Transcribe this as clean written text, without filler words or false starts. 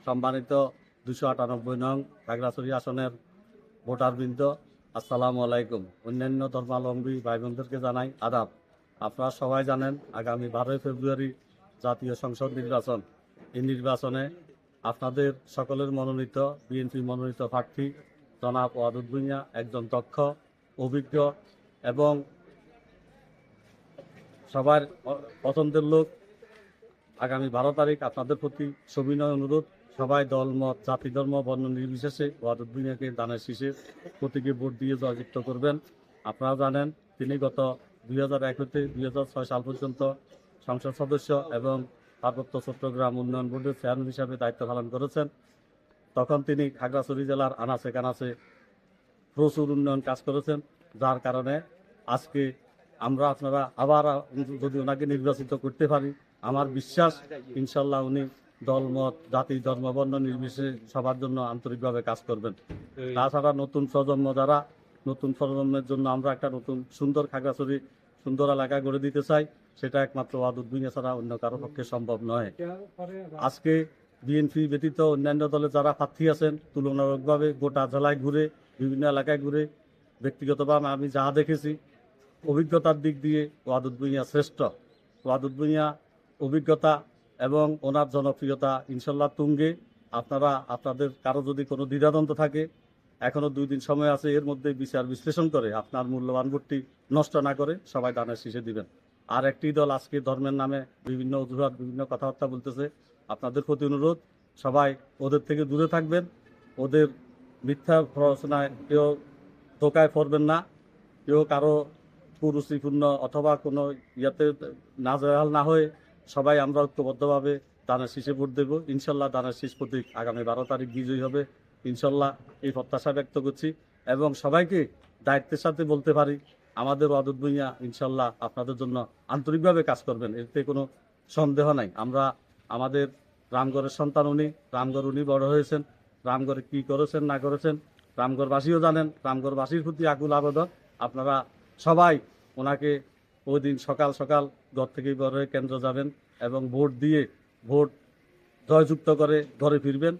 সম্মানিত 298 নং খাগড়াছড়ি আসনের ভোটারবৃন্দ, আসসালামু আলাইকুম। অন্যান্য ধর্মাবলম্বী ভাই বোনদেরকে জানাই আদাব। আপনারা সবাই জানেন আগামী 12 ফেব্রুয়ারি জাতীয় সংসদ নির্বাচন। এই নির্বাচনে আপনাদের সকলের মনোনীত বিএনপি মনোনীত প্রার্থী জনাব ওয়াদুদ ভূঁইয়া একজন দক্ষ, অভিজ্ঞ এবং সবার পছন্দের লোক। আগামী 12 তারিখ আপনাদের প্রতি সবিনয় অনুরোধ, সবাই দল মত জাতি ধর্ম বর্ণ নির্বিশেষে ওয়াদুদ ভূঁইয়াকে দানের শীষের প্রতীকে ভোট দিয়ে জয়যুক্ত করবেন। আপনারা জানেন তিনি গত 2001 হতে 2006 সাল পর্যন্ত সংসদ সদস্য এবং পার্বত্য চট্টগ্রাম উন্নয়ন বোর্ডের চেয়ারম্যান হিসাবে দায়িত্ব পালন করেছেন। তখন তিনি খাগড়াছড়ি জেলার আনাচে কানাচে প্রচুর উন্নয়ন কাজ করেছেন, যার কারণে আজকে আপনারা আবার যদি ওনাকে নির্বাচিত করতে পারি, আমার বিশ্বাস ইনশাল্লাহ উনি দলমত জাতি ধর্ম বর্ণ নির্বিশেষে সবার জন্য আন্তরিকভাবে কাজ করবেন। তাছাড়া নতুন প্রজন্মের জন্য আমরা একটা নতুন সুন্দর খাগড়াছড়ি সুন্দর এলাকা গড়ে দিতে চাই। সেটা একমাত্র ওয়াদুদ ভূঁইয়া ছাড়া অন্য কারো পক্ষে সম্ভব নয়। আজকে বিএনপি ব্যতীত অন্যান্য দলে যারা প্রার্থী আছেন তুলনামূলকভাবে গোটা জেলায় ঘুরে বিভিন্ন এলাকায় ঘুরে ব্যক্তিগতভাবে আমি যা দেখেছি, অভিজ্ঞতার দিক দিয়ে ওয়াদুদ ভূঁইয়া শ্রেষ্ঠ। ওয়াদুদ ভূঁইয়া অভিজ্ঞতা এবং ওনার জনপ্রিয়তা ইনশাল্লাহ তুঙ্গে। আপনারা আপনাদের কারো যদি কোনো দ্বিধাদ্বন্দ্ব থাকে, এখনো 2 দিন সময় আছে, এর মধ্যে বিচার বিশ্লেষণ করে আপনার মূল্যবান ভোটটি নষ্ট না করে সবাই দানের শীষে দিবেন। আর একটি দল আজকে ধর্মের নামে বিভিন্ন অজুহাত বিভিন্ন কথাবার্তা বলতেছে, আপনাদের প্রতি অনুরোধ সবাই ওদের থেকে দূরে থাকবেন। ওদের মিথ্যা প্ররোচনায় কেউ ধোকায় পড়বেন না, কেউ কারো কুরুচিপূর্ণ অথবা কোনো ইয়াতে নাজেহাল না হয়ে সবাই আমরা ঐক্যবদ্ধভাবে দানের শীষে ভোট দেব। ইনশাল্লাহ দানের শীষ প্রতীক আগামী 12 তারিখ বিজয়ী হবে ইনশাল্লাহ, এই প্রত্যাশা ব্যক্ত করছি। এবং সবাইকে দায়িত্বের সাথে বলতে পারি, আমাদের ওয়াদুদ ভূঁইয়া ইনশাল্লাহ আপনাদের জন্য আন্তরিকভাবে কাজ করবেন, এতে কোনো সন্দেহ নাই। আমরা আমাদের রামগড়ের সন্তান উনি, রামগড় উনি বড় হয়েছেন, রামগড়ে কী করেছেন না করেছেন রামগড়বাসীও জানেন। রামগড়বাসীর প্রতি আকুল আবেদন, আপনারা সবাই ওনাকে ওই দিন সকাল সকাল ঘর থেকে বের হয়ে কেন্দ্র যাবেন এবং ভোট দিয়ে ভোট জয়যুক্ত করে ঘরে ফিরবেন।